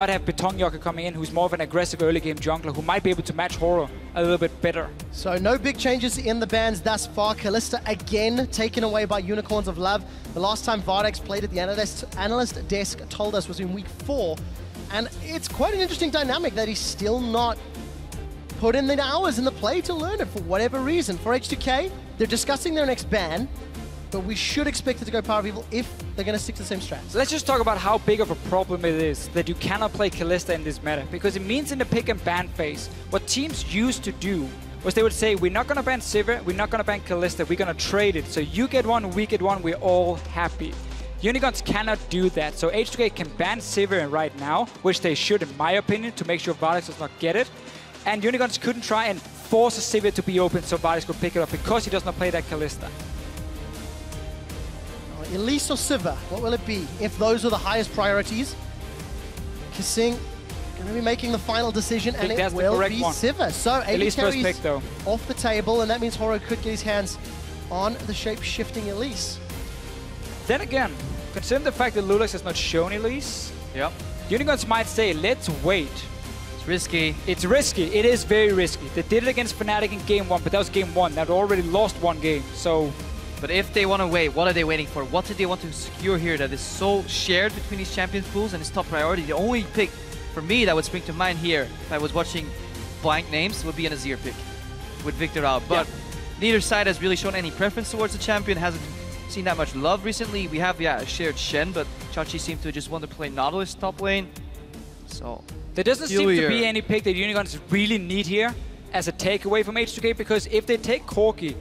might have Betonjoker coming in, who's more of an aggressive early game jungler, who might be able to match Horror a little bit better. So no big changes in the bans thus far. Kalista again taken away by Unicorns of Love. The last time Vardags played at the analyst desk told us was in week 4. And it's quite an interesting dynamic that he's still not put in the hours in the play to learn it for whatever reason. For H2K, they're discussing their next ban, but we should expect it to go PowerOfEvil if they're going to stick to the same strats. Let's just talk about how big of a problem it is that you cannot play Kalista in this meta, because it means in the pick and ban phase, what teams used to do was they would say, we're not going to ban Sivir, we're not going to ban Kalista, we're going to trade it. So you get one, we get one, we're all happy. Unicorns cannot do that, so H2K can ban Sivir right now, which they should in my opinion, to make sure Vardags does not get it. And Unicorns couldn't try and force a Sivir to be open so Vardags could pick it up because he does not play that Kalista. Elise or Sivir, what will it be if those are the highest priorities? KaSing going to be making the final decision, and it will be Sivir. So AD carries off the table, and that means Horror could get his hands on the shape-shifting Elise. Then again, considering the fact that loulex has not shown Elise, Unicorns might say, let's wait. It's risky. It's risky. It is very risky. They did it against Fnatic in game 1, but that was game 1. They'd already lost one game, so... But if they want to wait, what are they waiting for? What do they want to secure here that is so shared between these champions pools and its top priority? The only pick for me that would spring to mind here, if I was watching blank names, would be an Azir pick with Victor out. But neither side has really shown any preference towards the champion, hasn't seen that much love recently. We have, a shared Shen, but Chachi seemed to just want to play Nautilus top lane. So there doesn't seem to be any pick that Unicorns really need here as a takeaway from H2K, because if they take Corki,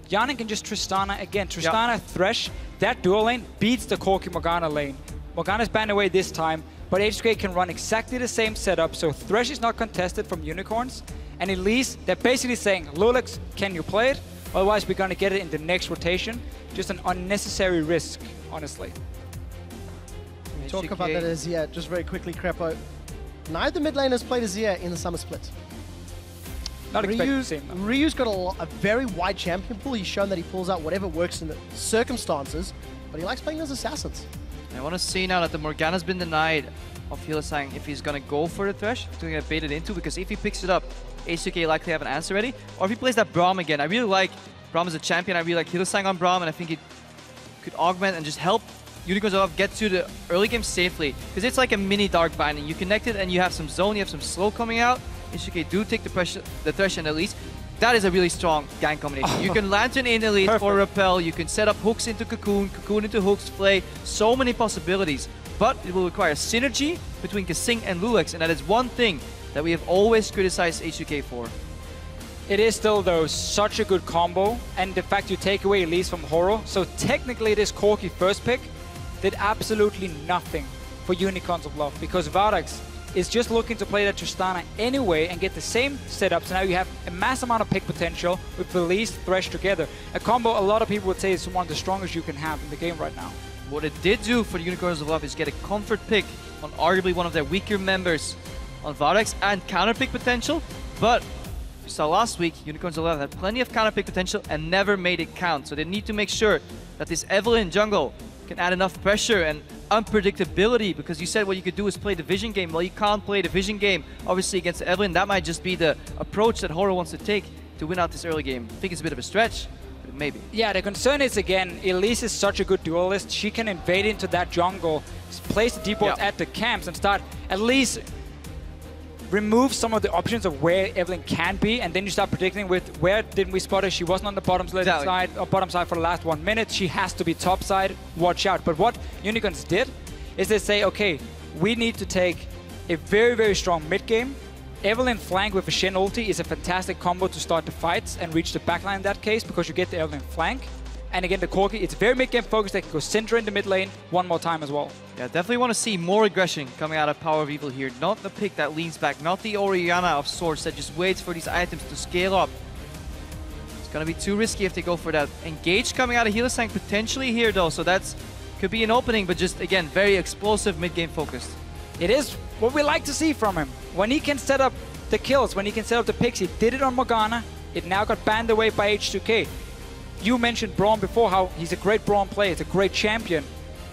Hjarnan can just Tristana again. Tristana, Thresh, that dual lane beats the Corki Morgana lane. Morgana's banned away this time, but H2K can run exactly the same setup, so Thresh is not contested from Unicorns. And Elise, they're basically saying, loulex, can you play it? Otherwise, we're going to get it in the next rotation. Just an unnecessary risk, honestly. Talk about that Azir just very quickly, Krepo. Neither mid laners played Azir in the summer split. Not expecting to see him. Ryu's got a very wide champion pool. He's shown that he pulls out whatever works in the circumstances, but he likes playing as assassins. I want to see now that the Morgana's been denied of Hylissang if he's going to go for the Thresh, to get baited into, because if he picks it up, H2K likely have an answer ready. Or if he plays that Braum again. I really like Braum as a champion. I really like Hylissang on Braum, and I think it could augment and just help Unicorns of Love get to the early game safely. Because it's like a mini Dark Binding. You connect it and you have some zone, you have some slow coming out. H2K do take the Thresh and Elise. That is a really strong gank combination. You can Lantern in Elise for Repel, you can set up hooks into Cocoon, Cocoon into hooks, play. So many possibilities. But it will require synergy between KaSing and loulex, and that is one thing that we have always criticized H2K for. It is still, though, such a good combo, and the fact you take away Elise from Horror, so technically this Corki first pick did absolutely nothing for Unicorns of Love, because Vardags is just looking to play that Tristana anyway and get the same setup, so now you have a mass amount of pick potential with Elise, Thresh together. A combo a lot of people would say is one of the strongest you can have in the game right now. What it did do for the Unicorns of Love is get a comfort pick on arguably one of their weaker members on Vardags and counter pick potential, but we saw last week Unicorns of Love had plenty of counter pick potential and never made it count. So they need to make sure that this Evelyn jungle can add enough pressure and unpredictability, because you said what you could do is play the vision game. Well, you can't play the vision game obviously against Evelyn. That might just be the approach that Horror wants to take to win out this early game. I think it's a bit of a stretch, but maybe. Yeah, the concern is, again, Elise is such a good duelist. She can invade into that jungle, place the deep wards at the camps and start at least remove some of the options of where Evelyn can be, and then you start predicting with where didn't we spot her. She wasn't on the bottom side or bottom side for the last 1 minute. She has to be top side. Watch out. But what Unicorns did is they say, okay, we need to take a very, very strong mid game. Evelyn flank with a Shen ulti is a fantastic combo to start the fights and reach the backline in that case, because you get the Evelyn flank. And again, the Corki, it's very mid-game focused. They can go center in the mid lane one more time as well. Yeah, definitely want to see more aggression coming out of PowerOfEvil here. Not the pick that leans back, not the Orianna of sorts that just waits for these items to scale up. It's going to be too risky if they go for that. Engage coming out of Hylissang potentially here though, so that's could be an opening, but just again, very explosive mid-game focused. It is what we like to see from him. When he can set up the kills, when he can set up the picks, he did it on Morgana. It now got banned away by H2K. You mentioned Braum before, how he's a great Braum player, it's a great champion.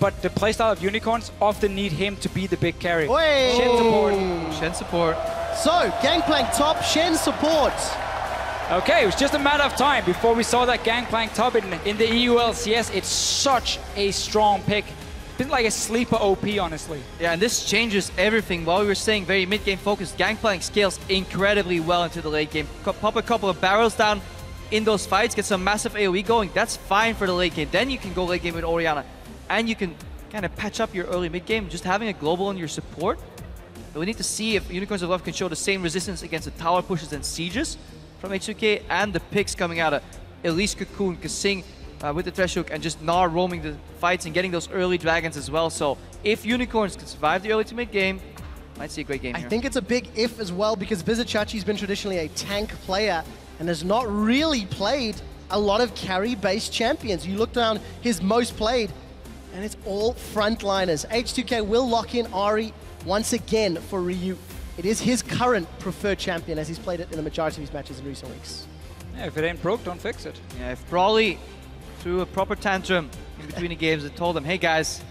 but the playstyle of Unicorns often need him to be the big carry. Wait. Shen support. Shen support. So, Gankplank top, Shen support. Okay, it was just a matter of time before we saw that Gankplank top in the EU LCS. It's such a strong pick. Been like a sleeper OP, honestly. Yeah, and this changes everything. While we were saying very mid-game focused, Gankplank scales incredibly well into the late game. Pop a couple of barrels down in those fights, get some massive AoE going. That's fine for the late game. Then you can go late game with Orianna. And you can kind of patch up your early mid-game, just having a global on your support. But we need to see if Unicorns of Love can show the same resistance against the tower pushes and sieges from H2K, and the picks coming out of Elise, Cocoon, KaSing with the Thresh hook, and just Gnar roaming the fights and getting those early dragons as well. So if Unicorns can survive the early to mid game, might see a great game here. I think it's a big if as well, because Vizicsacsi's been traditionally a tank player and has not really played a lot of carry-based champions. You look down his most played, and it's all frontliners. H2K will lock in Ahri once again for Ryu. It is his current preferred champion, as he's played it in the majority of his matches in recent weeks. Yeah, if it ain't broke, don't fix it. Yeah, if Brawley threw a proper tantrum in between the games and told them, hey guys,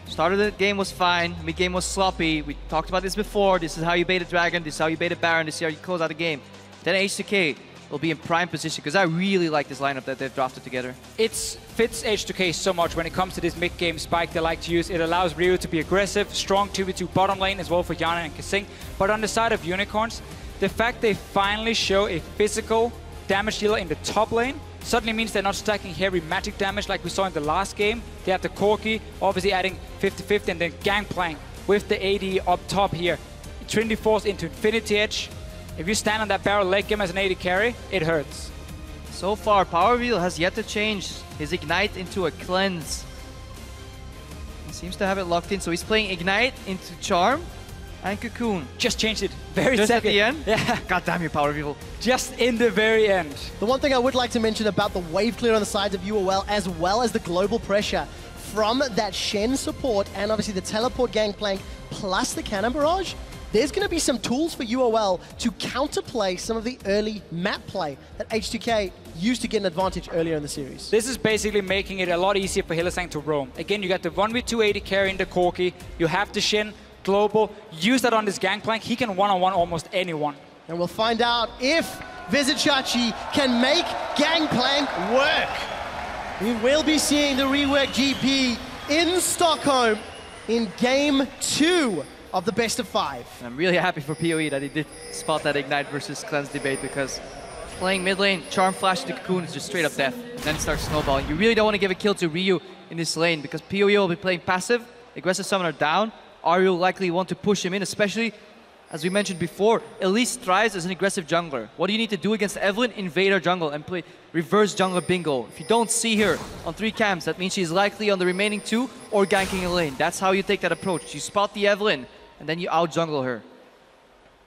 start of the game was fine, mid-game was sloppy, we talked about this before, this is how you bait a dragon, this is how you bait a baron, this is how you close out the game, then H2K will be in prime position, because I really like this lineup that they've drafted together. It fits H2K so much when it comes to this mid-game spike they like to use. It allows Ryu to be aggressive, strong 2v2 bottom lane as well for Hjarnan and KaSing. But on the side of Unicorns, the fact they finally show a physical damage dealer in the top lane suddenly means they're not stacking heavy magic damage like we saw in the last game. They have the Corki, obviously adding 50-50, and then Gankplank with the AD up top here. Trinity Force into Infinity Edge. If you stand on that barrel late game as an AD carry, it hurts. So far, PowerOfEvil has yet to change his Ignite into a Cleanse. He seems to have it locked in, so he's playing Ignite into Charm and Cocoon. Just changed it very Just second. at the end? Yeah. God damn you, PowerOfEvil. Just in the very end. The one thing I would like to mention about the wave clear on the sides of UOL, as well as the global pressure from that Shen support and obviously the teleport Gangplank plus the cannon barrage, there's going to be some tools for UOL to counterplay some of the early map play that H2K used to get an advantage earlier in the series. This is basically making it a lot easier for Hylissang to roam. Again, you got the 1v2 AD carry in the Corki, you have the Shen, global, use that on this Gankplank, he can one-on-one almost anyone. And we'll find out if Vizicsacsi can make Gankplank work. We will be seeing the rework GP in Stockholm in Game 2 of the best of 5. And I'm really happy for PoE that he did spot that Ignite versus Cleanse debate, because playing mid lane, Charm Flash to Cocoon is just straight up death. And then starts snowballing. You really don't want to give a kill to Ryu in this lane, because PoE will be playing passive, aggressive summoner down. Ahri will likely want to push him in, especially, as we mentioned before, Elise thrives as an aggressive jungler. What do you need to do against Evelyn? Invade her jungle and play reverse jungler bingo. If you don't see her on 3 camps, that means she's likely on the remaining 2 or ganking a lane. That's how you take that approach. You spot the Evelyn, and then you out-jungle her.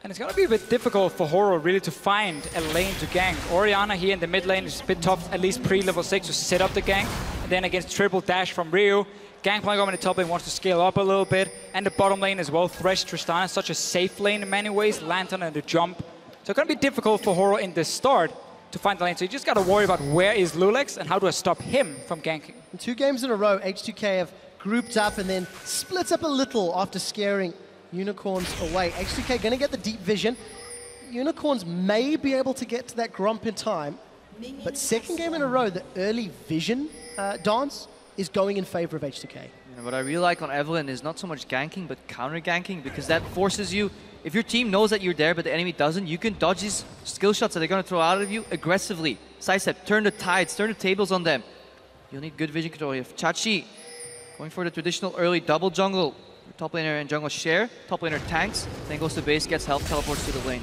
And it's going to be a bit difficult for Horo really to find a lane to gank. Orianna here in the mid lane is a bit tough, at least pre-level 6, to set up the gank. And then against triple dash from Ryu, Gankplank over in the top lane wants to scale up a little bit. And the bottom lane as well, Thresh, Tristana, such a safe lane in many ways, Lantern and the jump. So it's going to be difficult for Horo in the start to find the lane. So you just got to worry about where is loulex and how do I stop him from ganking. In 2 games in a row, H2K have grouped up and then split up a little after scaring Unicorns away. H2K going to get the deep vision. Unicorns may be able to get to that Gromp in time, but second game in a row, the early vision dance is going in favor of H2K. Yeah, what I really like on Evelyn is not so much ganking, but counter-ganking, because that forces you, if your team knows that you're there, but the enemy doesn't, you can dodge these skill shots that they're going to throw out of you aggressively. Sidestep, turn the tides, turn the tables on them. You'll need good vision control. You have Chachi going for the traditional early double jungle. Top laner and jungle share, top laner tanks, then goes to base, gets health, teleports to the lane.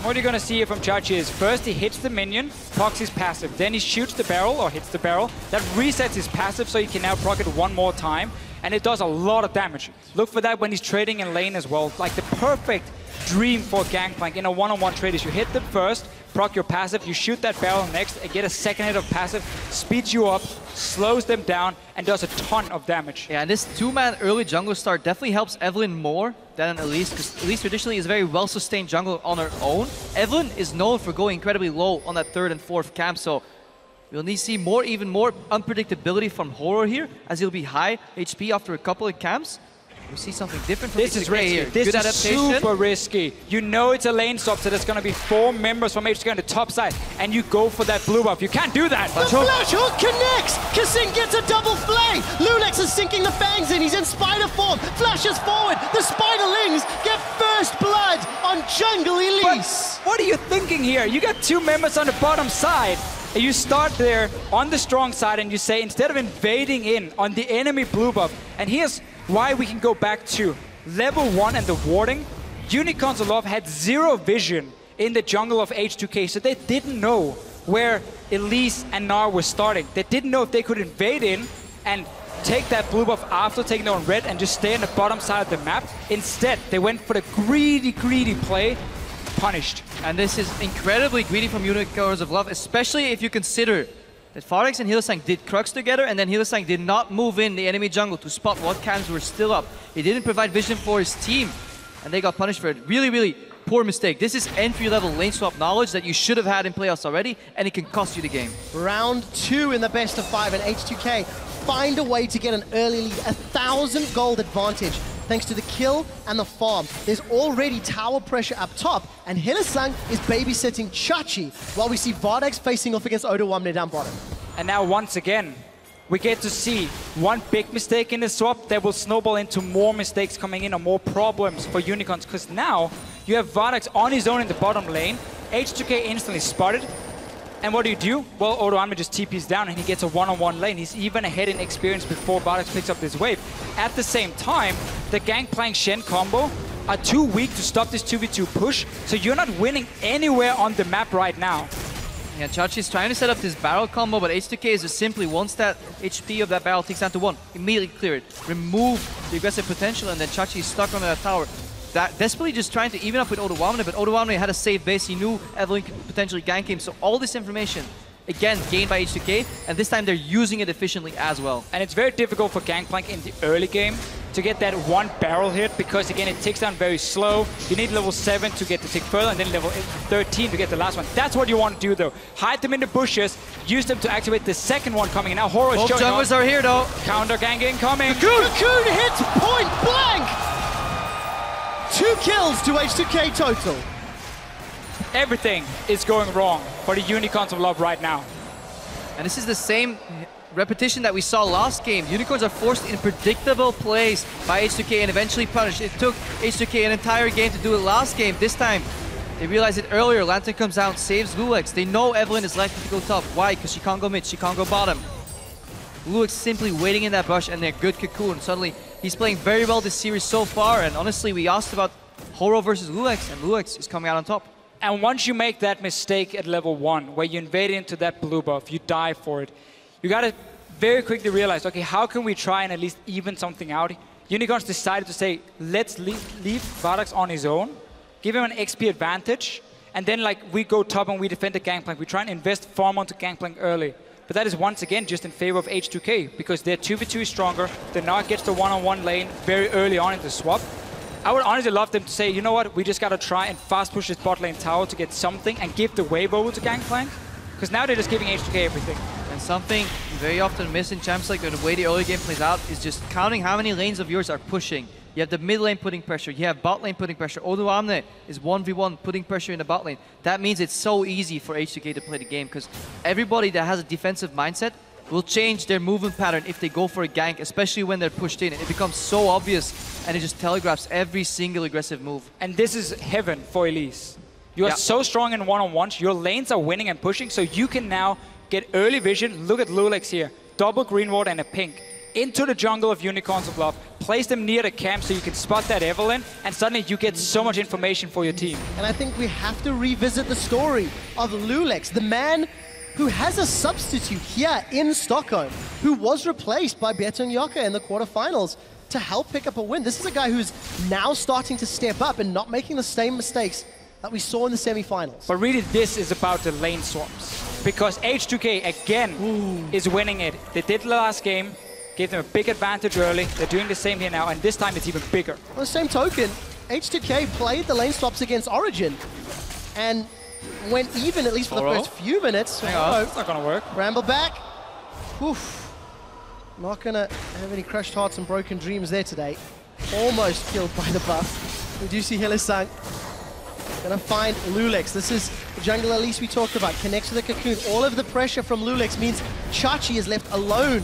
What you're going to see here from Chachi is first he hits the minion, procs his passive, then he shoots the barrel or hits the barrel. That resets his passive so he can now proc it one more time, and it does a lot of damage. Look for that when he's trading in lane as well. Like the perfect dream for Gankplank in a one-on-one trade is you hit them first, proc your passive, you shoot that barrel next, and get a second hit of passive, speeds you up, slows them down, and does a ton of damage. Yeah, and this 2-man early jungle start definitely helps Evelyn more than Elise, because Elise traditionally is a very well-sustained jungle on her own. Evelyn is known for going incredibly low on that 3rd and 4th camp, so We'll need to see even more unpredictability from Horror here, as he'll be high HP after a couple of camps. We see something different from This is risky. here. This Good is adaptation. super risky. You know it's a lane swap, so there's going to be 4 members from H2K on the top side, and you go for that blue buff. You can't do that. The flash hook connects! KaSing gets a double flay! loulex is sinking the fangs in, he's in spider form, flashes forward, the spiderlings get first blood on jungle Elise! What are you thinking here? You got 2 members on the bottom side, and you start there on the strong side, and you say, instead of invading in on the enemy blue buff, and here's why we can go back to level 1 and the warding. Unicorns of Love had 0 vision in the jungle of H2K, so they didn't know where Elise and Gnar were starting. They didn't know if they could invade in and take that blue buff after taking on red and just stay on the bottom side of the map. Instead, they went for the greedy play, punished. And this is incredibly greedy from Unicorns of Love, especially if you consider that Vardags and Hylissang did Crux together, and then Hylissang did not move in the enemy jungle to spot what cams were still up. He didn't provide vision for his team, and they got punished for it. Really poor mistake. This is entry-level lane swap knowledge that you should have had in playoffs already, and it can cost you the game. Round 2 in the best of 5, and H2K find a way to get an early lead, 1,000 gold advantage, thanks to the kill and the farm. There's already tower pressure up top, and Hylissang is babysitting Chachi, while we see Vardags facing off against Odoamne down bottom. And now once again, we get to see one big mistake in the swap that will snowball into more mistakes coming in or more problems for Unicorns, because now you have Vardags on his own in the bottom lane, H2K instantly spotted, and what do? Well, Odoamne just TPs down and he gets a one-on-one lane. He's even ahead in experience before Vardags picks up this wave. At the same time, the Gankplank Shen combo are too weak to stop this 2v2 push, so you're not winning anywhere on the map right now. Yeah, Chachi's trying to set up this barrel combo, but H2K is just simply, once that HP of that barrel takes down to 1, immediately clear it, remove the aggressive potential, and then Chachi is stuck on that tower. That desperately just trying to even up with Odoamne, but Odoamne had a safe base. He knew Evelyn could potentially gank him, so all this information, again, gained by H2K, and this time they're using it efficiently as well. And it's very difficult for Gankplank in the early game to get that 1 barrel hit, because again, it ticks down very slow. You need level 7 to get the tick further, and then level 13 to get the last one. That's what you want to do though. Hide them in the bushes, use them to activate the second one coming in. Now Horror is showing up. Both junglers are here though. Counter gank incoming. Cocoon hits point blank! 2 kills to H2K total. Everything is going wrong for the Unicorns of Love right now. And this is the same repetition that we saw last game. Unicorns are forced in predictable plays by H2K and eventually punished. It took H2K an entire game to do it last game. This time, they realized it earlier. Lantern comes out, saves loulex. They know Evelyn is likely to go top. Why? Because she can't go mid, she can't go bottom. loulex simply waiting in that bush, and they're good cocoon. Suddenly, he's playing very well this series so far, and honestly, we asked about Horror versus loulex, and loulex is coming out on top. And once you make that mistake at level 1, where you invade into that blue buff, you die for it, you gotta very quickly realize, okay, how can we try and at least even something out? Unicorns decided to say, let's leave Vardags on his own, give him an XP advantage, and then like we go top and we defend the Gankplank. We try and invest farm onto Gankplank early. But that is once again just in favor of H2K, because their 2v2 is stronger, the Gnar gets the one-on-one lane very early on in the swap. I would honestly love them to say, you know what, we just gotta try and fast push this bot lane tower to get something and give the wave over to Gankplank, because now they're just giving H2K everything. And something very often missed in Champs League, the way the early game plays out, is just counting how many lanes of yours are pushing. You have the mid lane putting pressure, you have bot lane putting pressure. Odoamne is 1v1 putting pressure in the bot lane. That means it's so easy for H2K to play the game, because everybody that has a defensive mindset will change their movement pattern if they go for a gank, especially when they're pushed in. It becomes so obvious, and it just telegraphs every single aggressive move. And this is heaven for Elise. You are so strong in one-on-ones, your lanes are winning and pushing, so you can now get early vision. Look at loulex here, double green ward and a pink. Into the jungle of Unicorns of Love, place them near the camp so you can spot that Evelyn, and suddenly you get so much information for your team. And I think we have to revisit the story of loulex, the man who has a substitute here in Stockholm, who was replaced by Beton Yoka in the quarterfinals to help pick up a win. This is a guy who's now starting to step up and not making the same mistakes that we saw in the semifinals. But really, this is about the lane swaps, because H2K again is winning it. They did the last game, gave them a big advantage early. They're doing the same here now, and this time it's even bigger. On the same token, H2K played the lane swaps against Origin, and went even, at least for the first few minutes. Hang on, it's not going to work. Ramble back. Oof. Not going to have any crushed hearts and broken dreams there today. Almost killed by the buff. We do see Hylissang. Gonna find loulex. This is the jungle Elise we talked about. Connects to the cocoon. All of the pressure from loulex means Chachi is left alone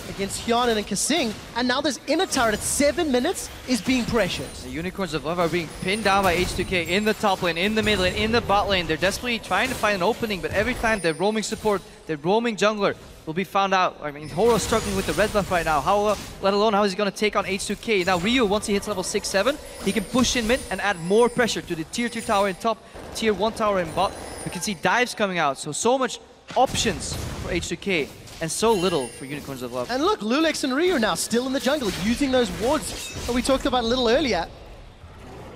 against Hjarnan and KaSing. And now this inner turret at 7 minutes is being pressured. The Unicorns of Love are being pinned down by H2K in the top lane, in the mid lane, in the bot lane. They're desperately trying to find an opening, but every time they're roaming support, they're roaming jungler, will be found out. I mean, Horo's struggling with the red buff right now. Let alone how is he going to take on H2K. Now Ryu, once he hits level 6-7, he can push in mid and add more pressure to the tier 2 tower in top, tier 1 tower in bot. We can see dives coming out, so much options for H2K. And so little for Unicorns of Love. And look, loulex and Ryu now still in the jungle, using those wards that we talked about a little earlier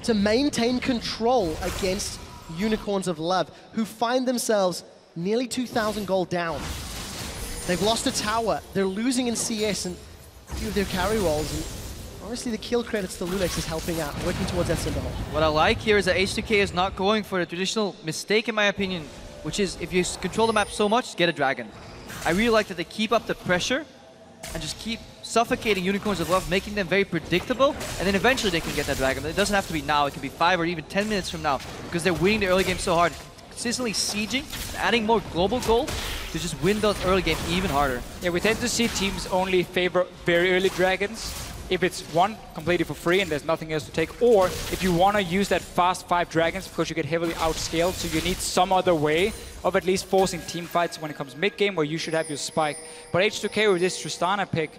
to maintain control against Unicorns of Love, who find themselves nearly 2,000 gold down. They've lost a tower, they're losing in CS and a few of their carry rolls. And honestly, the kill credits to loulex is helping out, working towards that center hole. What I like here is that H2K is not going for a traditional mistake, in my opinion, which is if you control the map so much, get a dragon. I really like that they keep up the pressure and just keep suffocating Unicorns of Love, making them very predictable, and then eventually they can get that dragon. It doesn't have to be now, it can be 5 or even 10 minutes from now, because they're winning the early game so hard. Consistently sieging, adding more global gold to just win the early game even harder. Yeah, we tend to see teams only favor very early dragons if it's one, completely for free and there's nothing else to take, or if you want to use that fast 5 dragons because you get heavily outscaled, so you need some other way of at least forcing team fights when it comes mid-game where you should have your spike. But H2K with this Tristana pick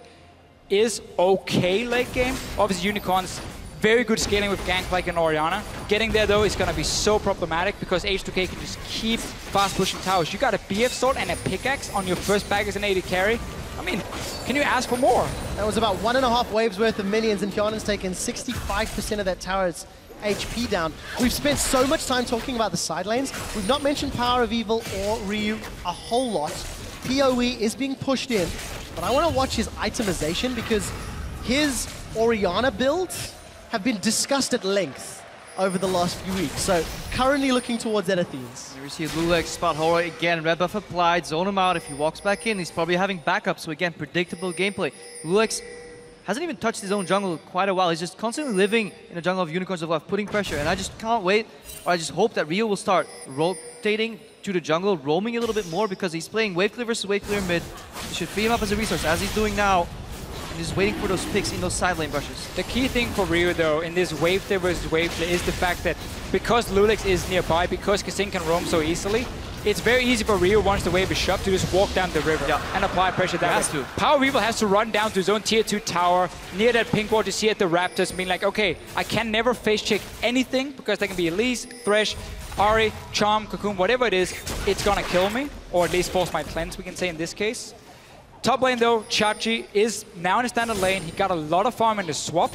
is okay late game. Obviously Unicorns, very good scaling with Gankplank and Orianna. Getting there though is going to be so problematic because H2K can just keep fast pushing towers. You got a BF sword and a pickaxe on your first pack as an AD carry. I mean, can you ask for more? That was about 1.5 waves worth of minions, and Hjarnan's taken 65% of that tower's HP down. We've spent so much time talking about the side lanes. We've not mentioned PowerOfEvil or Ryu a whole lot. PoE is being pushed in, but I want to watch his itemization because his Orianna builds have been discussed at length over the last few weeks. So currently looking towards that Athenes. Here we see loulex spot Horo again, red buff applied, zone him out. If he walks back in, he's probably having backup. So again, predictable gameplay. loulex hasn't even touched his own jungle in quite a while. He's just constantly living in a jungle of Unicorns of Love, putting pressure. And I just can't wait, or I just hope that Ryu will start rotating to the jungle, roaming a little bit more because he's playing wave clear versus wave clear mid. He should free him up as a resource, as he's doing now. And just waiting for those picks in those side lane brushes. The key thing for Ryu though in this wave clear versus wave clear is the fact that because loulex is nearby, because KaSing can roam so easily, it's very easy for Ryu, once the wave is shoved, to just walk down the river and apply pressure that way. PowerOfEvil has to run down to his own tier 2 tower near that pink ward you see at the Raptors, being like, okay, I can never face check anything because they can be Elise, Thresh, Ahri, Charm, Cocoon, whatever it is, it's gonna kill me, or at least force my cleanse, we can say in this case. Top lane though, Chachi is now in a standard lane. He got a lot of farm in the swap.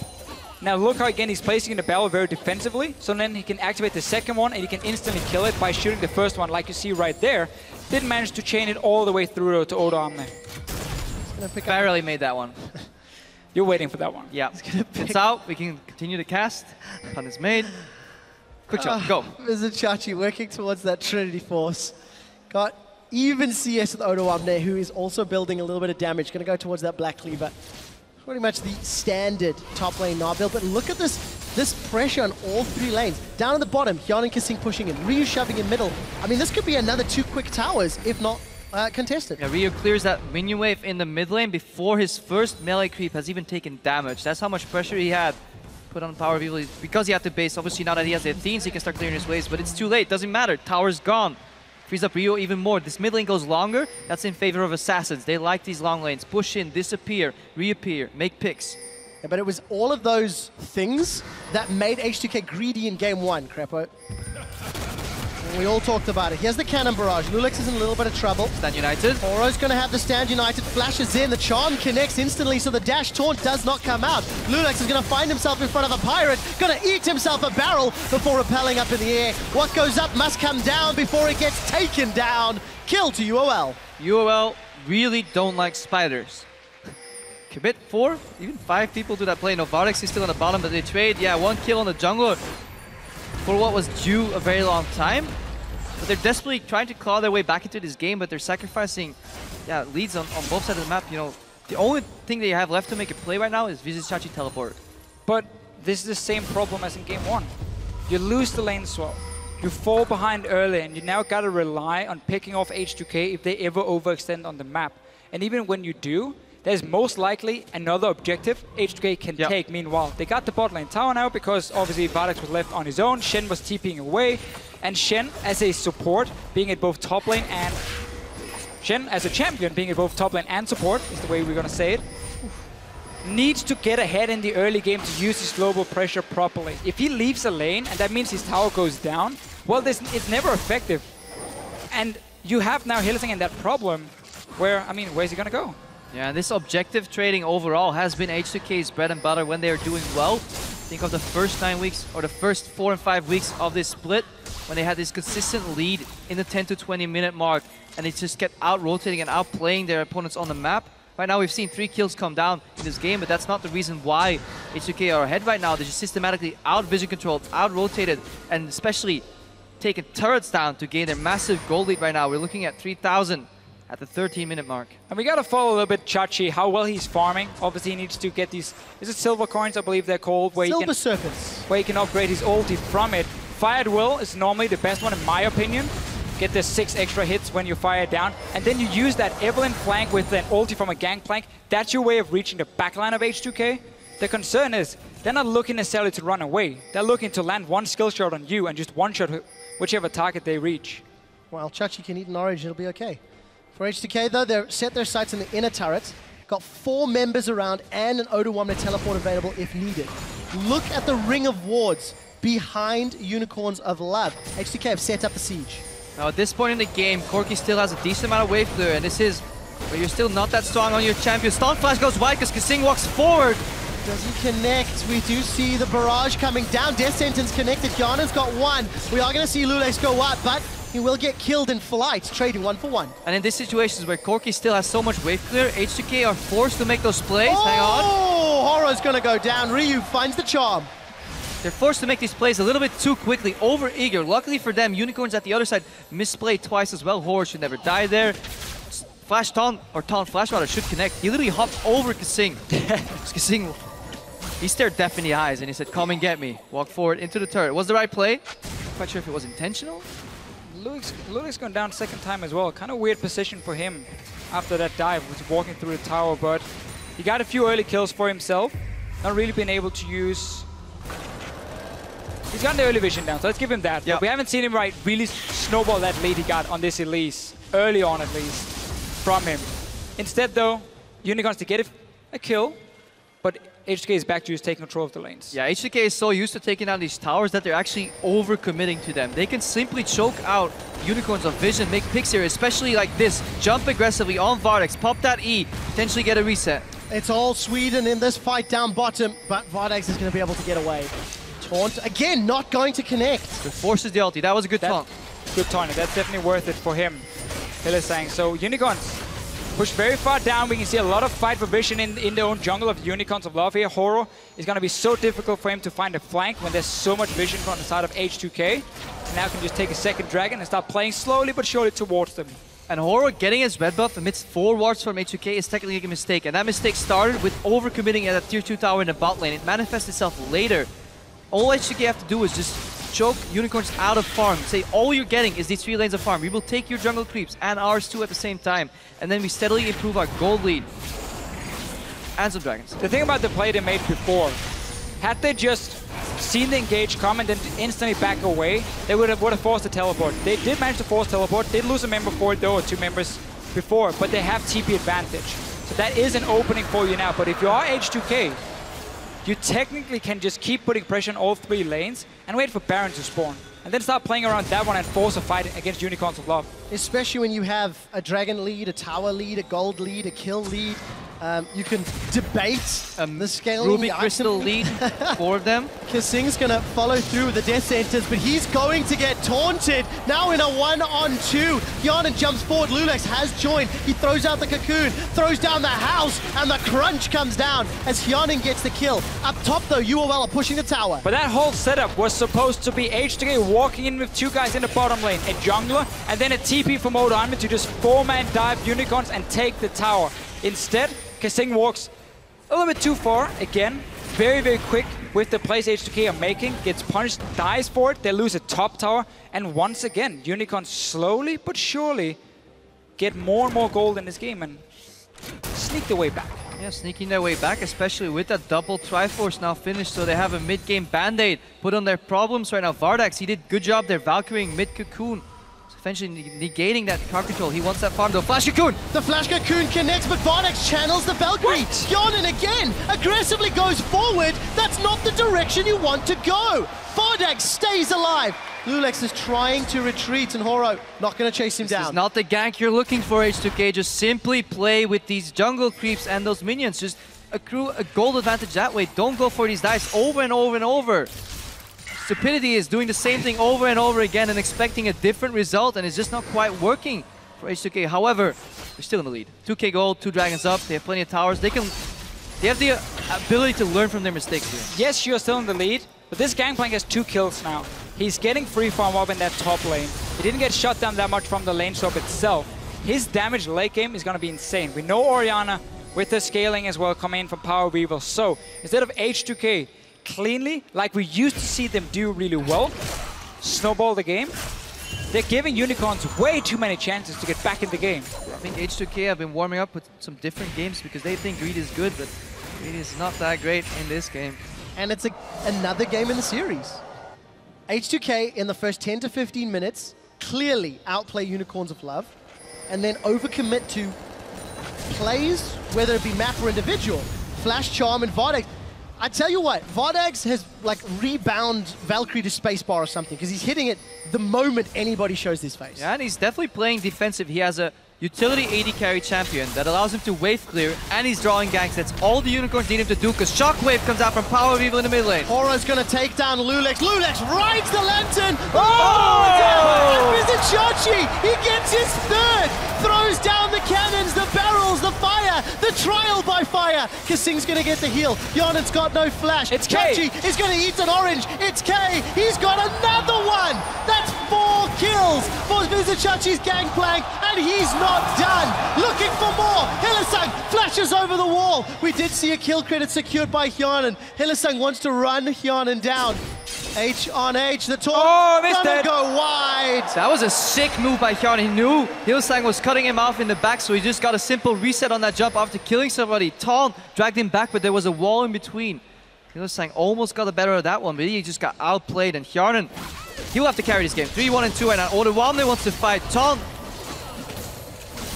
Now look how again he's placing in the barrel very defensively, so then he can activate the second one and he can instantly kill it by shooting the first one, like you see right there. Didn't manage to chain it all the way through to Odoamne. Barely made that one. You're waiting for that one. Yeah, it's out. We can continue to cast. Pun is made. QuickShot, go. Vizicsacsi working towards that Trinity Force. Got even CS with Odoamne, who is also building a little bit of damage. Going to go towards that Black Cleaver. Pretty much the standard top lane Gnar build, but look at this pressure on all 3 lanes. Down at the bottom, Hjarnan and KaSing pushing in, Ryu shoving in middle. I mean, this could be another 2 quick towers, if not contested. Yeah, Ryu clears that minion wave in the mid lane before his first melee creep has even taken damage. That's how much pressure he had put on PowerOfEvil. Because he had to base, obviously now that he has the Athenes, he can start clearing his waves, but it's too late, doesn't matter, tower's gone. Frees up Ryu even more. This mid lane goes longer. That's in favor of assassins. They like these long lanes. Push in, disappear, reappear, make picks. Yeah, but it was all of those things that made H2K greedy in game 1, Krepo. And we all talked about it. Here's the cannon barrage. loulex is in a little bit of trouble. Stand united. Horo's going to have the stand united. Flashes in. The charm connects instantly, so the dash taunt does not come out. loulex is going to find himself in front of a pirate. Going to eat himself a barrel before rappelling up in the air. What goes up must come down before it gets taken down. Kill to UOL. UOL really don't like spiders. Commit 4, even 5 people to that play. No, Vardags is still on the bottom, but they trade. Yeah, 1 kill on the jungler for what was due a very long time. But they're desperately trying to claw their way back into this game, but they're sacrificing leads on both sides of the map. You know, the only thing they have left to make a play right now is Vizicsacsi teleport. But this is the same problem as in game 1. You lose the lane swap. You fall behind early, and you now gotta rely on picking off H2K if they ever overextend on the map. And even when you do, there's most likely another objective H2K can take. Meanwhile, they got the bot lane tower now because obviously Vardags was left on his own. Shen was TPing away, and Shen as a support, being at both top lane and Shen as a champion, being at both top lane and support is the way we're gonna say it. Needs to get ahead in the early game to use his global pressure properly. If he leaves a lane and that means his tower goes down, well, it's never effective. And you have now Hylissang in that problem where, I mean, where's he gonna go? Yeah, this objective trading overall has been H2K's bread and butter when they are doing well. Think of the first 9 weeks or the first 4 and 5 weeks of this split when they had this consistent lead in the 10 to 20 minute mark and they just kept out-rotating and outplaying their opponents on the map. Right now we've seen 3 kills come down in this game, but that's not the reason why H2K are ahead right now. They're just systematically out-vision controlled, out-rotated, and especially taking turrets down to gain their massive gold lead right now. We're looking at 3,000 at the 13-minute mark. And we gotta follow a little bit Chachi, how well he's farming. Obviously he needs to get these, is it silver coins, I believe they're called? Where Silver serpents. Where he can upgrade his ulti from it. Fired Will is normally the best one in my opinion. Get the 6 extra hits when you fire down, and then you use that Evelyn flank with an ulti from a Gankplank. That's your way of reaching the backline of H2K. The concern is, they're not looking necessarily to run away. They're looking to land one skill shot on you and just one-shot whichever target they reach. Well, Chachi can eat an orange, it'll be okay. For H2K though, they've set their sights in the inner turret, got 4 members around and an Odoamne teleport available if needed. Look at the ring of wards behind Unicorns of Love. H2K have set up the siege. Now at this point in the game, Corki still has a decent amount of wave clear, and this is where you're still not that strong on your champion. Stun Flash goes wide because KaSing walks forward. Doesn't connect. We do see the barrage coming down. Death Sentence connected. Hjarnan's got 1. We are going to see loulex go up, but he will get killed in flight, trading 1 for 1. And in these situations where Corki still has so much wave clear, H2K are forced to make those plays. Oh, hang on. Horror's going to go down. Ryu finds the charm. They're forced to make these plays a little bit too quickly, over-eager. Luckily for them, Unicorns at the other side misplayed twice as well. Horror should never die there. Flash taunt, or taunt flash rather, should connect. He literally hopped over KaSing. KaSing, he stared death in the eyes and he said, come and get me. Walk forward into the turret. Was the right play? Not quite sure if it was intentional. loulex gone down 2nd time as well. Kind of weird position for him after that dive, was walking through the tower, but he got a few early kills for himself. Not really been able to use... He's gotten the early vision down, so let's give him that. Yep. But we haven't seen him really snowball that lead he got on this Elise, early on at least, from him. Instead though, Unicorns to get a kill, but H2K is back to just taking control of the lanes. Yeah, H2K is so used to taking down these towers that they're actually over-committing to them. They can simply choke out Unicorns of vision, make picks here, especially like this. Jump aggressively on Vardags, pop that E, potentially get a reset. It's all Sweden in this fight down bottom, but Vardags is going to be able to get away. Taunt, again, not going to connect. It forces the ulti. That was a good taunt. Good taunt. That's definitely worth it for him, Hylissang. So Unicorns push very far down. We can see a lot of fight for vision in their own jungle of Unicorns of Love here. Horror is going to be so difficult for him to find a flank when there's so much vision from the side of H2K. And now can just take a 2nd dragon and start playing slowly but surely towards them. And Horror getting his red buff amidst 4 wards from H2K is technically a mistake. And that mistake started with overcommitting at a tier 2 tower in the bot lane. It manifests itself later. All H2K have to do is just choke Unicorns out of farm. Say all you're getting is these 3 lanes of farm. We will take your jungle creeps and ours too at the same time. And then we steadily improve our gold lead. And some dragons. The thing about the play they made before, had they just seen the engage come and then instantly back away, they would have forced the teleport. They did manage to force teleport. Did lose a member for it though, or 2 members before, but they have TP advantage. So that is an opening for you now. But if you are H2K, you technically can just keep putting pressure on all 3 lanes and wait for Baron to spawn. And then start playing around that one and force a fight against Unicorns of Love. Especially when you have a dragon lead, a tower lead, a gold lead, a kill lead. You can debate the scaling. Ruby Crystal lead, 4 of them. KaSing's going to follow through with the death sentence, but he's going to get taunted. Now in a 1-on-2. Hjarnan jumps forward. loulex has joined. He throws out the cocoon, throws down the house, and the crunch comes down as Hjarnan gets the kill. Up top, though, UOL are pushing the tower. But that whole setup was supposed to be H2K walking in with 2 guys in the bottom lane, a jungler, and then a TP from Odoamne to just 4-man dive unicorns and take the tower. Instead, KaSing walks a little bit too far again. Very, very quick with the plays H2K are making. Gets punished, dies for it. They lose a top tower. And once again, unicorns slowly but surely get more and more gold in this game and sneak their way back. Yeah, sneaking their way back, especially with that double Triforce now finished, so they have a mid-game Band-Aid put on their problems right now. Vardags, he did good job there, Valkyrie mid-cocoon. Eventually negating that car control. He wants that farm though. Flash cocoon! The flash cocoon connects, but Vardags channels the Valkyrie. Hjarnan again aggressively goes forward. That's not the direction you want to go. Vardags stays alive. loulex is trying to retreat, and Horo not going to chase him down. This is not the gank you're looking for, H2K. Just simply play with these jungle creeps and those minions. Just accrue a gold advantage that way. Don't go for these dives over and over and over. Stupidity is doing the same thing over and over again and expecting a different result, and it's just not quite working for H2K. However, they're still in the lead. 2k gold, 2 dragons up, they have plenty of towers. They have the ability to learn from their mistakes here. Yes, you're still in the lead, but this Gankplank has 2 kills now. He's getting free farm up in that top lane. He didn't get shut down that much from the lane swap itself. His damage late game is going to be insane. We know Orianna with the scaling as well coming in from PowerOfEvil. So instead of H2K cleanly, like we used to see them do really well, snowball the game, they're giving unicorns way too many chances to get back in the game. I think H2K have been warming up with some different games because they think Greed is good, but Greed is not that great in this game. And it's another game in the series. H2K in the first 10 to 15 minutes clearly outplay Unicorns of Love and then overcommit to plays, whether it be map or individual. Flash Charm and Vardags. I tell you what, Vardags has like rebound Valkyrie to spacebar or something because he's hitting it the moment anybody shows his face. Yeah, and he's definitely playing defensive. He has a utility AD carry champion that allows him to wave clear, and he's drawing ganks. That's all the unicorns need him to do because Shockwave comes out from PowerOfEvil in the mid lane. Horo's going to take down loulex. loulex rides the lantern. Oh! Vizicsacsi, he gets his 3rd. Throws down the cannons, the barrels, the fire, the trial by fire. KaSing's going to get the heal. Hjarnan's got no flash. It's K. Chachi is going to eat an orange. It's K. He's got another one. That's 4 kills for Vizicacsi's Gankplank, and he's not done. Looking for more. Hylissang flashes over the wall. We did see a kill credit secured by Hjarnan. Hylissang wants to run Hjarnan down. H on H, the taunt gonna go wide. That was a sick move by Hjarnan. He knew Hylissang was cutting him off in the back, so he just got a simple reset on that jump after killing somebody. Taunt dragged him back, but there was a wall in between. Hylissang almost got the better of that one, but he just got outplayed, and Hjarnan, he'll have to carry this game. 3-1 and 2 right now. Odoamne wants to fight. Taunt.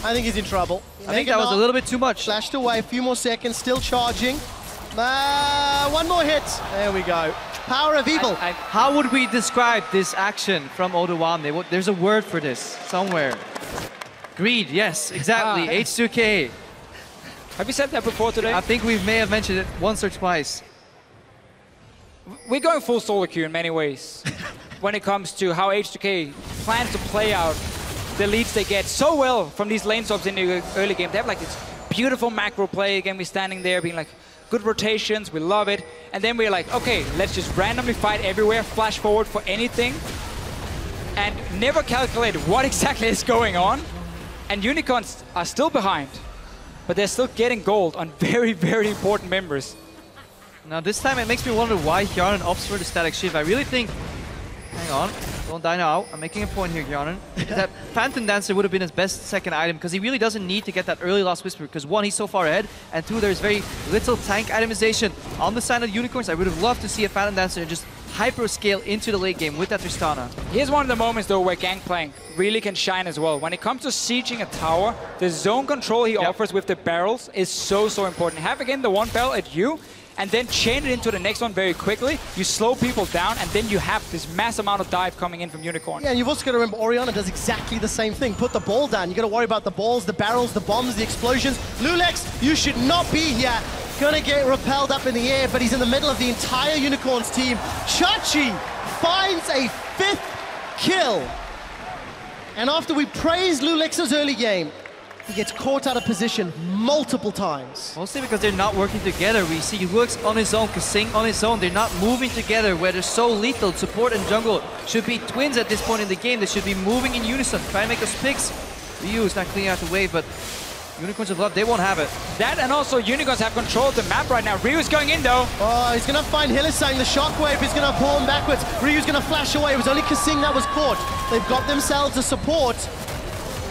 I think he's in trouble. I think that was a little bit too much. Flashed away, a few more seconds, still charging. One more hit. There we go. PowerOfEvil. How would we describe this action from Odoamne? There's a word for this somewhere. Greed, yes, exactly. H2K. Have you said that before today? I think we may have mentioned it once or twice. We're going full solo queue in many ways when it comes to how H2K plans to play out the leads they get so well from these lane swaps in the early game. They have like this beautiful macro play. Again, we're standing there being like, good rotations, we love it. And then we're like, okay, let's just randomly fight everywhere, flash forward for anything, and never calculate what exactly is going on. And unicorns are still behind, but they're still getting gold on very, very important members. Now this time it makes me wonder why Hjarnan opts for the static shift. I really think, hang on, don't die now. I'm making a point here, Hjarnan. That Phantom Dancer would have been his best second item because he really doesn't need to get that early Lost Whisper because 1, he's so far ahead, and 2, there's very little tank itemization on the side of the unicorns. I would have loved to see a Phantom Dancer just hyper scale into the late game with that Tristana. Here's one of the moments though where Gankplank really can shine as well. When it comes to sieging a tower, the zone control he offers with the barrels is so important. Have again the 1 barrel at you, and then chain it into the next one very quickly. You slow people down, and then you have this mass amount of dive coming in from Unicorn. Yeah, and you've also got to remember, Orianna does exactly the same thing. Put the ball down. You got to worry about the balls, the barrels, the bombs, the explosions. loulex, you should not be here. Gonna get repelled up in the air, but he's in the middle of the entire Unicorns team. Chachi finds a 5th kill. And after we praised loulex's early game, he gets caught out of position multiple times. Mostly because they're not working together. We see loulex on his own, KaSing on his own. They're not moving together where they're so lethal. Support and jungle should be twins at this point in the game. They should be moving in unison, trying to make those picks. Ryu is not cleaning out the wave, but Unicorns of Love, they won't have it. That and also Unicorns have control of the map right now. Ryu's going in though. Oh, he's gonna find Hylissang. The shockwave is gonna pull him backwards. Ryu's gonna flash away. It was only KaSing that was caught. They've got themselves a support.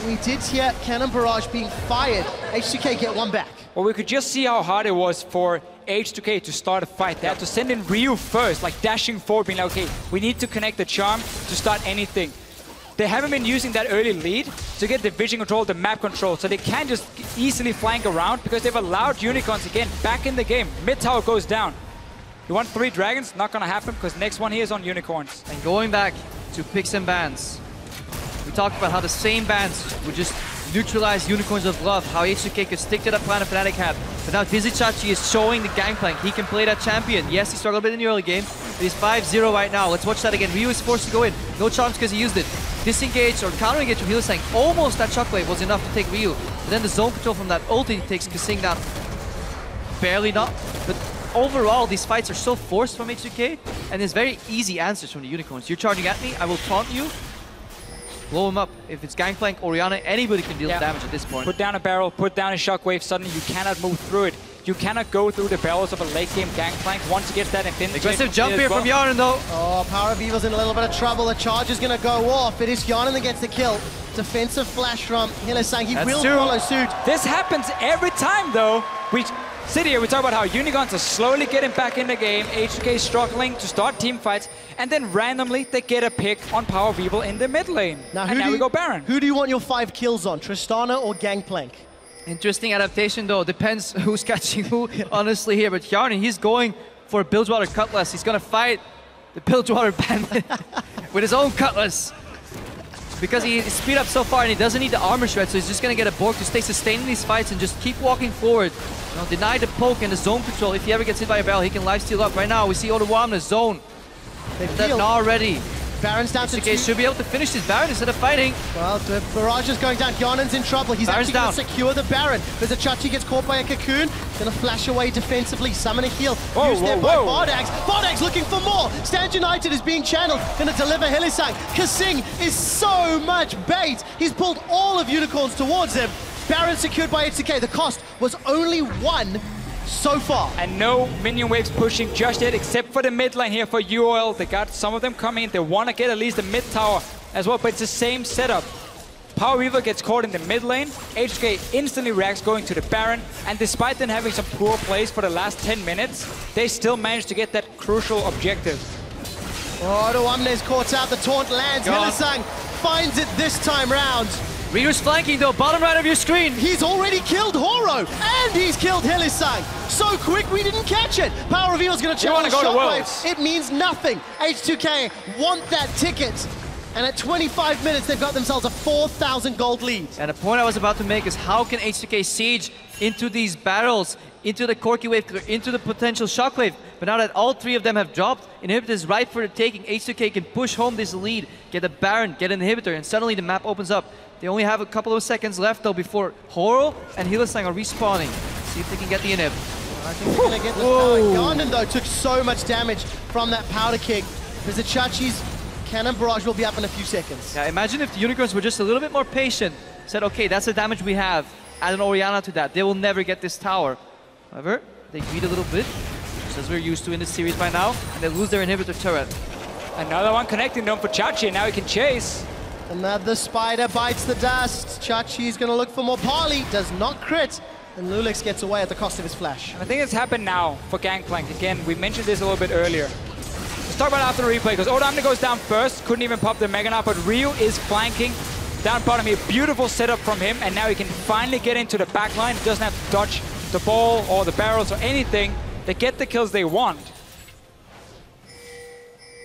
We did hear Cannon Barrage being fired. H2K get one back. Well, we could just see how hard it was for H2K to start a fight. They had to send in Ryu first, like dashing forward, being like, okay, we need to connect the charm to start anything. They haven't been using that early lead to get the vision control, the map control, so they can just easily flank around because they've allowed Unicorns again back in the game. Mid tower goes down. You want 3 dragons? Not gonna happen because next one here is on Unicorns. And going back to picks and bans, we talked about how the same bans would just neutralize Unicorns of Love, how H2K could stick to that plan Fnatic had. But now Vizicsacsi is showing the Gankplank. He can play that champion. Yes, he struggled a bit in the early game, but he's 5-0 right now. Let's watch that again. Ryu is forced to go in. No charms because he used it. Disengage or counter engage from Hylissang. Almost that shockwave was enough to take Ryu. But then the zone control from that ulti takes KaSing down. Barely not. But overall, these fights are so forced from H2K, and there's very easy answers from the Unicorns. You're charging at me, I will taunt you. Blow him up. If it's Gankplank, Orianna, anybody can deal damage at this point. Put down a barrel, put down a shockwave, suddenly you cannot move through it. You cannot go through the barrels of a late game Gankplank once he gets that infinity. Aggressive jump here from Hjarnan though. Oh, PowerOfEvil's in a little bit of trouble. The charge is going to go off. It is Hjarnan that gets the kill. Defensive flash from Hylissang. He will follow suit. This happens every time though. We sit here, we talk about how Unicorns are slowly getting back in the game, H2K struggling to start team fights, and then randomly they get a pick on PowerOfEvil in the mid lane. Now we go Baron. Who do you want your 5 kills on, Tristana or Gankplank? Interesting adaptation though, depends who's catching who honestly here, but Hjarnan, he's going for a Bilgewater Cutlass. He's gonna fight the Bilgewater Bandit with his own Cutlass. Because he speed up so far and he doesn't need the armor shred, so he's just gonna get a Borg to stay sustained in these fights and just keep walking forward. You know, deny the poke and the zone control. If he ever gets hit by a barrel, he can lifesteal up. Right now, we see Odoamne zone. They've Gnar ready. Baron's down to 2. Should be able to finish this Baron instead of fighting. Well, the barrage is going down. Hjarnan's in trouble. He's actually going to secure the Baron. Vizicsacsi gets caught by a cocoon. Going to flash away defensively. Summon a heal. Used there by Vardags. Vardags looking for more. Stand United is being channeled. Going to deliver Hylissang. KaSing is so much bait. He's pulled all of Unicorns towards him. Baron secured by H2K. The cost was only 1 so far. And no minion waves pushing just yet, except for the mid lane here for UOL. They got some of them coming in. They want to get at least the mid tower as well, but it's the same setup. PowerOfEvil gets caught in the mid lane. H2K instantly reacts going to the Baron, and despite them having some poor plays for the last 10 minutes, they still managed to get that crucial objective. Oh, Odoamne is caught out. The taunt lands. Hylissang finds it this time round. Ryu's flanking though, bottom right of your screen. He's already killed Horo, and he's killed Hylissang. So quick, we didn't catch it. PowerOfEvil's going to channel the shockwave. It means nothing. H2K want that ticket. And at 25 minutes, they've got themselves a 4,000 gold lead. And the point I was about to make is how can H2K siege into these barrels, into the Corki wave, into the potential shockwave. But now that all 3 of them have dropped, inhibitor is right for the taking. H2K can push home this lead, get a Baron, get an inhibitor, and suddenly the map opens up. They only have a couple of seconds left though before Horo and Hylissang are respawning. See if they can get the inhib. I think they're going to get this power. Hjarnan though took so much damage from that powder kick. Vizicsacsi's Cannon Barrage will be up in a few seconds. Yeah, imagine if the Unicorns were just a little bit more patient. Said, okay, that's the damage we have. Add an Orianna to that. They will never get this tower. However, they greed a little bit, just as we're used to in this series by now, and they lose their inhibitor turret. Another one connecting them for Chachi, and now he can chase. Another spider bites the dust. Chachi's going to look for more. Parley does not crit, and loulex gets away at the cost of his flash. And I think it's happened now for Gankplank. Again, we mentioned this a little bit earlier. Let's talk about after the replay, because Odoamne goes down first, couldn't even pop the Mega Gnar, but Ryu is flanking down bottom here. Beautiful setup from him, and now he can finally get into the back line. He doesn't have to dodge the ball or the barrels or anything. They get the kills they want.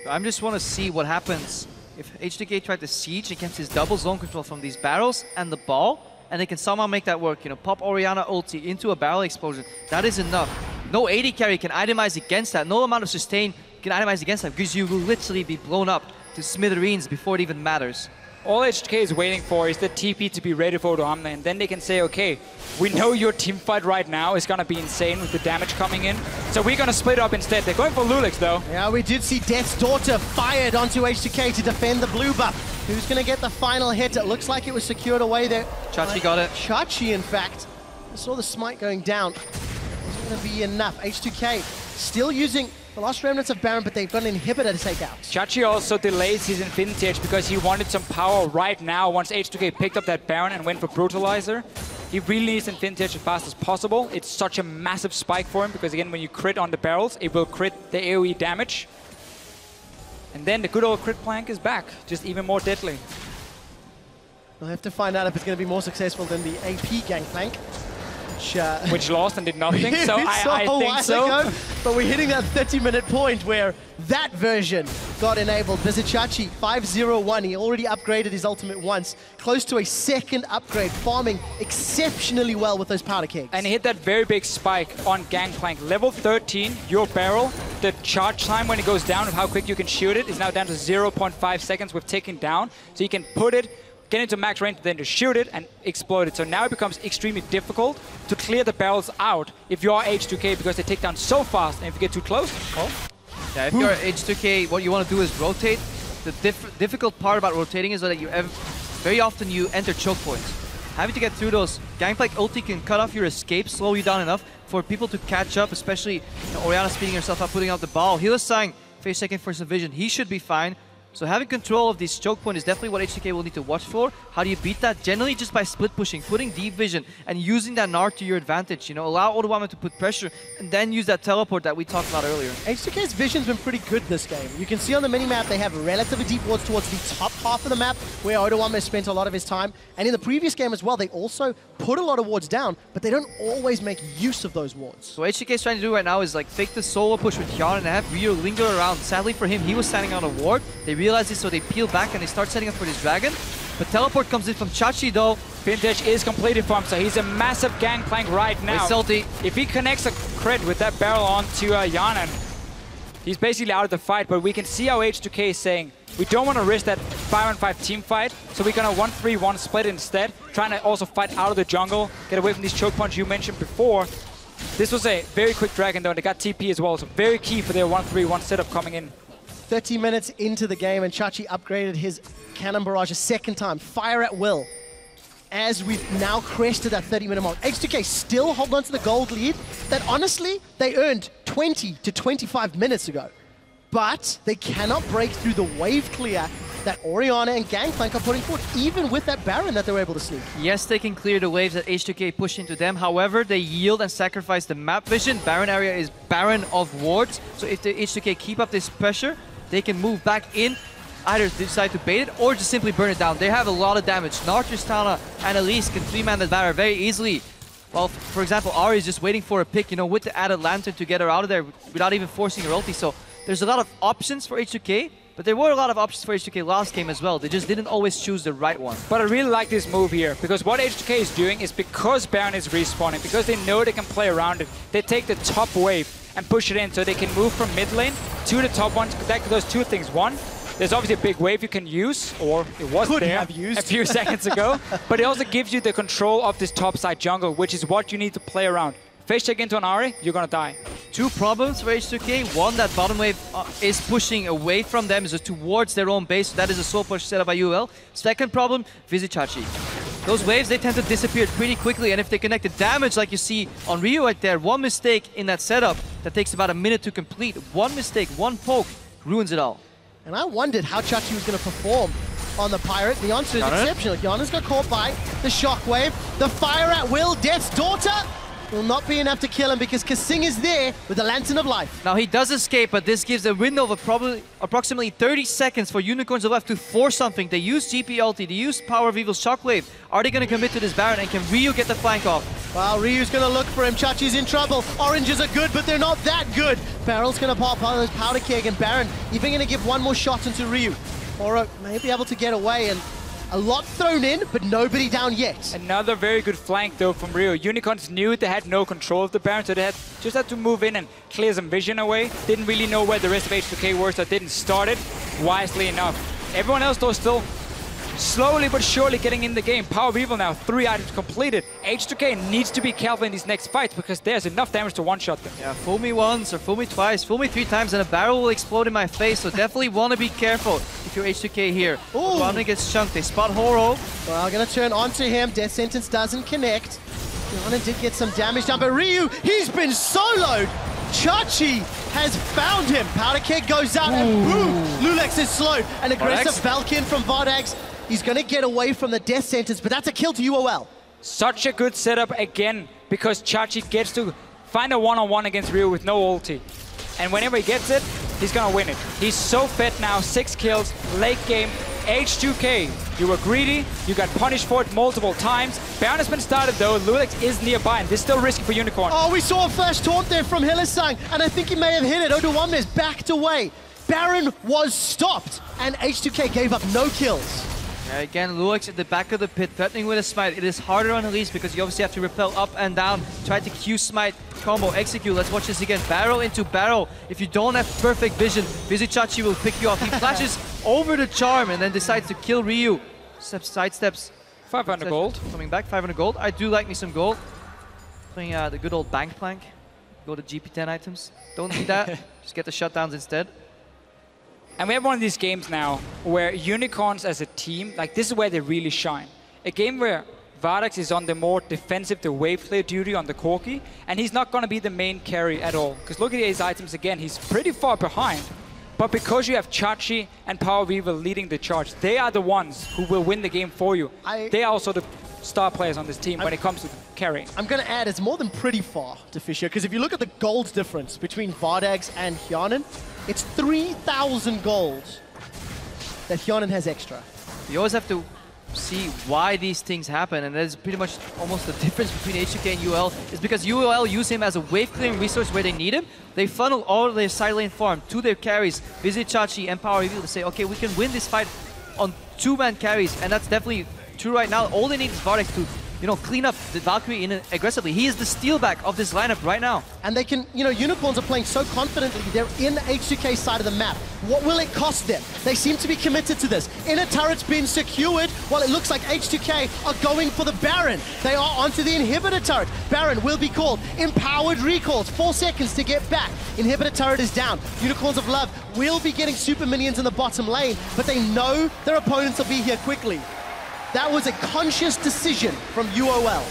I just want to see what happens if H2K tried to siege against his double zone control from these barrels and the ball, and they can somehow make that work. You know, pop Orianna ulti into a barrel explosion. That is enough. No AD carry can itemize against that. No amount of sustain can itemize against that, because you will literally be blown up to smithereens before it even matters. All H2K is waiting for is the TP to be ready for Odoamne, and then they can say, okay, we know your team fight right now is going to be insane with the damage coming in, so we're going to split up instead. They're going for loulex though. Yeah, we did see Death's Daughter fired onto H2K to defend the blue buff. Who's going to get the final hit? It looks like it was secured away there. Chachi got it. Chachi, in fact. I saw the smite going down. It's going to be enough. H2K still using the last remnants of Baron, but they've got an inhibitor to take out. Chachi also delays his Infinity Edge because he wanted some power right now once H2K picked up that Baron and went for Brutalizer. He really needs Infinity Edge as fast as possible. It's such a massive spike for him because, again, when you crit on the barrels, it will crit the AoE damage. And then the good old Gankplank is back, just even more deadly. We'll have to find out if it's going to be more successful than the AP Gankplank. Which lost and did nothing, so I think so. Ago, but we're hitting that 30-minute point where that version got enabled. Vizicsacsi 5-0-1. He already upgraded his ultimate once. Close to a second upgrade, farming exceptionally well with those powder kegs. And he hit that very big spike on Gankplank. Level 13, your barrel, the charge time when it goes down of how quick you can shoot it is now down to 0.5 seconds with ticking down. So you can put it, get into max range, then to shoot it and explode it. So now it becomes extremely difficult to clear the barrels out if you are H2K because they take down so fast, and if you get too close, oh. Yeah, if you're H2K, what you want to do is rotate. The difficult part about rotating is that very often you enter choke points. Having to get through those, Gankplank ulti can cut off your escape, slow you down enough for people to catch up, especially Orianna speeding herself up, putting out the ball. Hylissang, phase second for some vision, he should be fine. So having control of this choke point is definitely what H2K will need to watch for. How do you beat that? Generally just by split pushing, putting deep vision, and using that Gnar to your advantage. You know, allow Odoamne to put pressure, and then use that teleport that we talked about earlier. H2K's vision's been pretty good this game. You can see on the minimap they have relatively deep wards towards the top half of the map, where Odoamne spent a lot of his time. And in the previous game as well, they also put a lot of wards down, but they don't always make use of those wards. So what H2K is trying to do right now is like fake the solo push with Hjarnan and have Rio linger around. Sadly for him, he was standing on a ward. They realized this, so they peel back and they start setting up for this dragon. But teleport comes in from Chachi though. Vintage is completed for him, so he's a massive Gankplank right now. If he connects a crit with that barrel onto Hjarnan, he's basically out of the fight, but we can see how H2K is saying, we don't want to risk that 5-on-5 team fight, so we're going to 1-3-1 split instead, trying to also fight out of the jungle, get away from these choke points you mentioned before. This was a very quick dragon though, and they got TP as well, so very key for their 1-3-1 setup coming in. 30 minutes into the game, and Chachi upgraded his cannon barrage a second time. Fire at will. As we've now crested that 30-minute mark. H2K still hold on to the gold lead that honestly they earned 20 to 25 minutes ago. But they cannot break through the wave clear that Orianna and Gankplank are putting forward, even with that Baron that they were able to sneak. Yes, they can clear the waves that H2K push into them. However, they yield and sacrifice the map vision. Baron area is barren of wards. So if the H2K keep up this pressure, they can move back in, either decide to bait it or just simply burn it down. They have a lot of damage. Gnar, Tristana, and Elise can 3-man that barrier very easily. Well, for example, Ahri is just waiting for a pick, you know, with the added lantern to get her out of there without even forcing her ulti. So there's a lot of options for H2K, but there were a lot of options for H2K last game as well. They just didn't always choose the right one. But I really like this move here, because what H2K is doing is, because Baron is respawning, because they know they can play around it, they take the top wave and push it in, so they can move from mid lane to the top one. That does two things. One, there's obviously a big wave you can use, or it was there a few seconds ago, but it also gives you the control of this top side jungle, which is what you need to play around. Face check into an Ahri, you're gonna die. Two problems for H2K. One, that bottom wave is pushing away from them, is towards their own base. That is a slow push set up by UOL. Second problem, Vizicsacsi. Those waves, they tend to disappear pretty quickly, and if they connect the damage like you see on Rio right there, one mistake in that setup that takes about a minute to complete. One mistake, one poke, ruins it all. And I wondered how Chachi was going to perform on the Pirate. The answer is exceptional. Hjarnan's got caught by the shockwave, the fire at will, Death's Daughter. will not be enough to kill him because KaSing is there with the Lantern of Life. Now he does escape, but this gives a window of approximately 30 seconds for Unicorns of Left to force something. They use GP ulti, they use PowerOfEvil's Shockwave. Are they going to commit to this Baron, and can Ryu get the flank off? Well, Ryu's going to look for him. Chachi's in trouble. Oranges are good, but they're not that good. Barrel's going to pop out of his powder keg, and Baron even going to give one more shot into Ryu. Oro may be able to get away, and a lot thrown in, but nobody down yet. Another very good flank, though, from Ryu. Unicorns knew they had no control of the Baron, so they just had to move in and clear some vision away. Didn't really know where the rest of H2K were, so didn't start it wisely enough. Everyone else, though, still slowly but surely getting in the game. PowerOfEvil now, 3 items completed. H2K needs to be careful in these next fights because there's enough damage to one-shot them. Yeah, fool me once or fool me twice, fool me 3 times, and a barrel will explode in my face, so definitely want to be careful if you're H2K here. Odoamne gets chunked, they spot Horo. Well, gonna turn onto him, Death Sentence doesn't connect. Hjarnan did get some damage down, but Ryu, he's been soloed! Chachi has found him! Powder keg goes out, and boom! loulex is slowed. An aggressive Valkin from Vardags. He's gonna get away from the Death Sentence, but that's a kill to UOL. Such a good setup again, because Chachi gets to find a one-on-one against Ryu with no ulti. And whenever he gets it, he's gonna win it. He's so fed now, 6 kills, late game. H2K, you were greedy, you got punished for it multiple times. Baron has been started though, loulex is nearby, and this is still risky for Unicorn. Oh, we saw a flash taunt there from Hylissang, and I think he may have hit it. Odoamne is backed away. Baron was stopped, and H2K gave up no kills. Yeah, again, loulex at the back of the pit, threatening with a smite. It is harder on Elise because you obviously have to repel up and down, try to Q smite, combo, execute. Let's watch this again. Barrel into barrel. If you don't have perfect vision, Vizicsacsi will pick you off. He flashes over the charm and then decides to kill Ryu. Sidesteps. 500 gold. Coming back, 500 gold. I do like me some gold. Playing the good old Gankplank. Go to GP10 items. Don't need that. Just get the shutdowns instead. And we have one of these games now where Unicorns as a team, like this is where they really shine. A game where Vardags is on the more defensive, the wave player duty on the Corki, and he's not going to be the main carry at all. Because look at his items again, he's pretty far behind. But because you have Chachi and PowerOfEvil leading the charge, they are the ones who will win the game for you. They are also the star players on this team when it comes to carrying. I'm going to add, it's more than pretty far, Deficio, because if you look at the gold difference between Vardags and Hjarnan, it's 3,000 gold that Hjarnan has extra. You always have to see why these things happen, and that is pretty much almost the difference between H2K and UOL, is because UOL use him as a wave clearing resource where they need him. They funnel all of their side lane farm to their carries, Vizicsacsi and PowerOfEvil, to say, okay, we can win this fight on 2-man carries, and that's definitely true right now. All they need is Vardags to, you know, clean up the Valkyrie in aggressively. He is the steelback of this lineup right now. And they can, you know, Unicorns are playing so confidently. They're in H2K side of the map. What will it cost them? They seem to be committed to this. Inner turret's been secured, while it looks like H2K are going for the Baron. They are onto the inhibitor turret. Baron will be called. Empowered recalls, 4 seconds to get back. Inhibitor turret is down. Unicorns of Love will be getting super minions in the bottom lane, but they know their opponents will be here quickly. That was a conscious decision from UOL.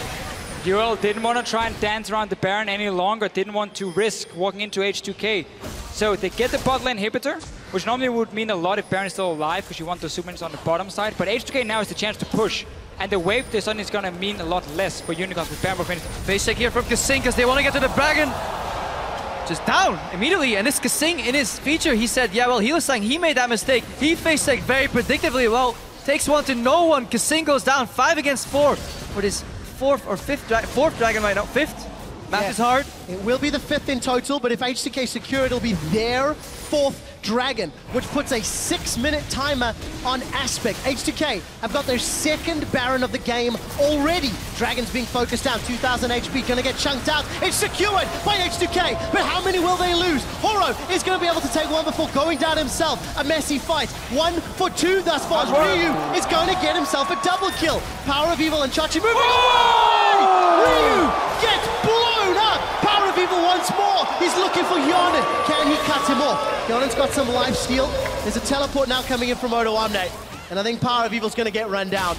UOL didn't want to try and dance around the Baron any longer, didn't want to risk walking into H2K. So they get the bot lane inhibitor, which normally would mean a lot if Baron is still alive, because you want the super minions on the bottom side. But H2K now has the chance to push. And the wave this on is going to mean a lot less for Unicorns with Baron finished. Face check here from KaSing, because they want to get to the dragon. Just down immediately, and this KaSing in his feature, he said, yeah, well, Hylissang, he made that mistake. He face checked very predictably. Well, takes one to no one. KaSing goes down 5 against 4 for this fourth dragon right now. 5th? Math is hard. It will be the 5th in total, but if H2K secure, it'll be their 4th dragon, which puts a 6-minute timer on Aspect. H2K have got their 2nd Baron of the game already. Dragon's being focused down, 2,000 HP, gonna get chunked out. It's secured by H2K, but how many will they lose? Horo is gonna be able to take one before going down himself. A messy fight, 1 for 2 thus far. Ryu is going to get himself a double kill. PowerOfEvil and Chachi moving away! Ryu gets blown up! PowerOfEvil once more! He's looking for Hjarnan. Can he cut him off? Hjarnan's got some life steal. There's a teleport now coming in from Odoamne. And I think PowerOfEvil's going to get run down.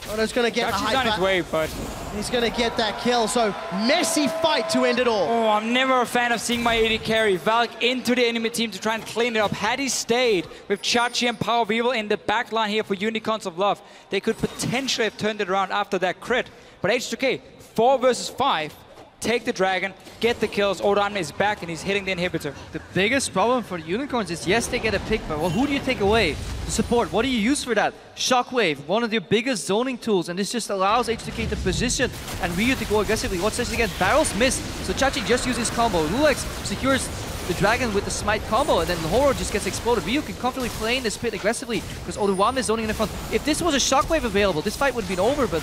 Odo's going to get the Chachi's on his way, but he's going to get that kill. So, messy fight to end it all. Oh, I'm never a fan of seeing my AD carry Valk into the enemy team to try and clean it up. Had he stayed with Chachi and PowerOfEvil in the back line here for Unicorns of Love, they could potentially have turned it around after that crit. But H2K, 4 versus 5, take the dragon, get the kills. Odoamne is back and he's hitting the inhibitor. The biggest problem for the Unicorns is, yes, they get a pick, but well, who do you take away? The support, what do you use for that? Shockwave, one of their biggest zoning tools, and this just allows H2K to position and Ryu to go aggressively. What's this again? Barrels miss, so Chachi just uses combo. loulex secures the dragon with the smite combo, and then the horror just gets exploded. Ryu can comfortably play in this pit aggressively because Odoamne is zoning in the front. If this was a shockwave available, this fight would have been over, but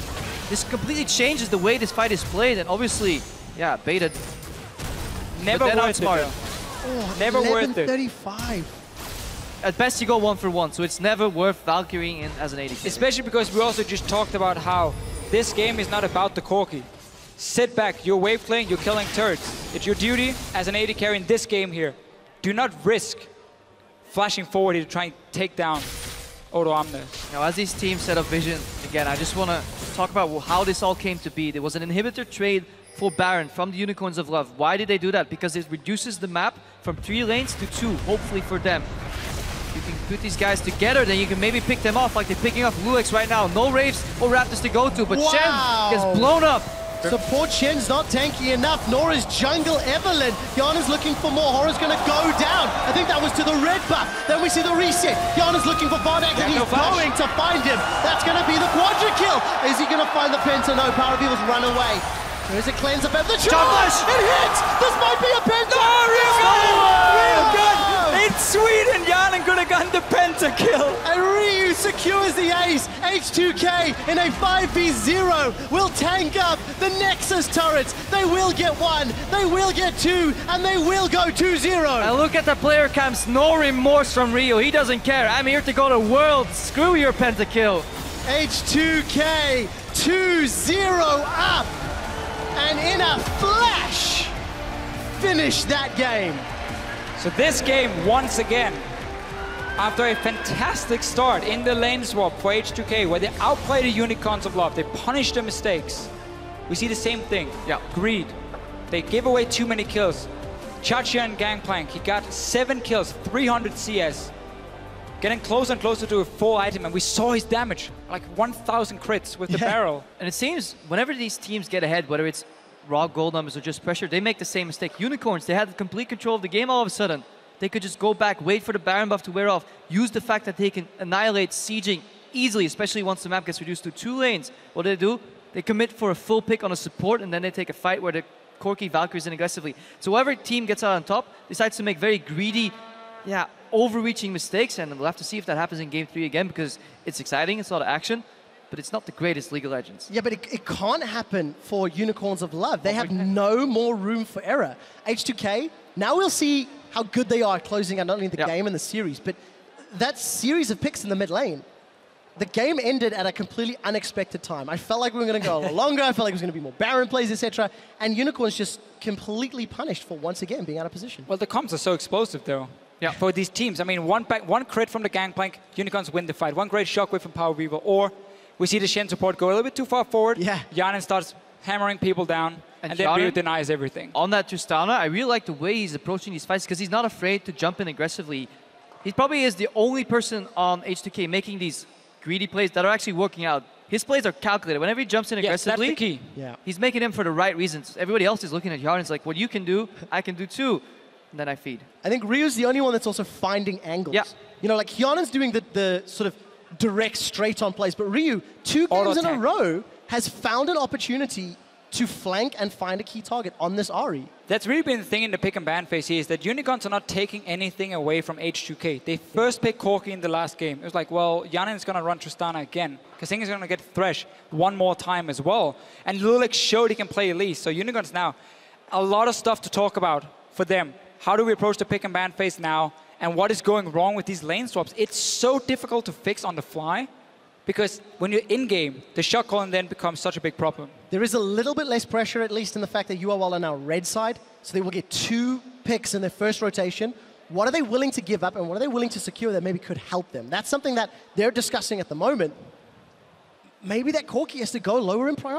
this completely changes the way this fight is played, and obviously, yeah, baited. Never worth it. Oh, never worth it. 35. At best, you go 1 for 1, so it's never worth Valkyrie in as an ADC. Especially because we also just talked about how this game is not about the Corki. Sit back, you're wave playing, you're killing turrets. It's your duty as an AD carry in this game here. Do not risk flashing forward here to try and take down Odoamne. Now, as these teams set up vision, again, I just want to talk about how this all came to be. There was an inhibitor trade for Baron from the Unicorns of Love. Why did they do that? Because it reduces the map from 3 lanes to 2, hopefully for them. You can put these guys together, then you can maybe pick them off like they're picking off loulex right now. No Raves or Raptors to go to, but wow. Shen gets blown up. Support Shen's not tanky enough, nor is jungle Evelyn. Hjarnan's looking for more. Horror's going to go down. I think that was to the red buff. Then we see the reset. Hjarnan's looking for Vardags, and he's going to find him. That's going to be the quadra kill. Is he going to find the penta? No, PowerOfEvil's run away. There's a cleanse up at the charge. It hits. This might be a penta. No, real good. Real good. It's Sweden. Hjarnan could have gotten the penta kill. And Ryu secures the ace. H2K in a 5v0 will tank up the Nexus turrets. They will get 1, they will get 2, and they will go 2-0. And look at the player cams. No remorse from Ryu. He doesn't care. I'm here to go to Worlds. Screw your pentakill. H2K 2-0 up. And in a flash, finish that game. So this game, once again, after a fantastic start in the lane swap for H2K, where they outplay the Unicorns of Love, they punish their mistakes. We see the same thing. Yeah, greed. They give away too many kills. Chachi and Gankplank, he got 7 kills, 300 CS. Getting closer and closer to a full item, and we saw his damage, like 1,000 crits with the barrel. And it seems whenever these teams get ahead, whether it's raw gold numbers or just pressure, they make the same mistake. Unicorns, they had complete control of the game all of a sudden. They could just go back, wait for the Baron buff to wear off, use the fact that they can annihilate sieging easily, especially once the map gets reduced to 2 lanes. What do? They commit for a full pick on a support, and then they take a fight where the Corki Valkyries in aggressively. So whoever team gets out on top decides to make very greedy, overreaching mistakes, and we'll have to see if that happens in Game 3 again, because it's exciting, it's a lot of action, but it's not the greatest League of Legends. Yeah, but it can't happen for Unicorns of Love. They have no more room for error. H2K, now we'll see how good they are closing out not only the game and the series, but that series of picks in the mid lane. The game ended at a completely unexpected time. I felt like we were going to go a lot longer. I felt like it was going to be more Baron plays, etc. And Unicorns just completely punished for once again being out of position. Well, the comps are so explosive, though. Yeah. For these teams. I mean, one crit from the Gankplank, Unicorns win the fight. One great shockwave from PowerOfEvil, or we see the Shen support go a little bit too far forward. Yeah. Hjarnan starts hammering people down, and then Ryu denies everything. On that Tristana, I really like the way he's approaching these fights, because he's not afraid to jump in aggressively. He probably is the only person on H2K making these greedy plays that are actually working out. His plays are calculated. Whenever he jumps in aggressively, that's the key. He's making them for the right reasons. Everybody else is looking at Hjarnan, it's like, what you can do, I can do too. And then I feed. I think Ryu's the only one that's also finding angles. Yeah. You know, like Hjarnan's doing the sort of direct, straight-on plays, but Ryu, 2 games in a row, has found an opportunity to flank and find a key target on this Ahri. That's really been the thing in the pick and ban phase here, is that Unicorns are not taking anything away from H2K. They first picked Corki in the last game. It was like, well, Hjarnan is going to run Tristana again. KaSing is going to get Thresh one more time as well. And loulex showed he can play Elise. So Unicorns now, a lot of stuff to talk about for them. How do we approach the pick and ban phase now? And what is going wrong with these lane swaps? It's so difficult to fix on the fly, because when you're in-game, the shot calling then becomes such a big problem. There is a little bit less pressure, at least in the fact that UOL are now red side, so they will get 2 picks in their first rotation. What are they willing to give up, and what are they willing to secure that maybe could help them? That's something that they're discussing at the moment. Maybe that Corki has to go lower in priority.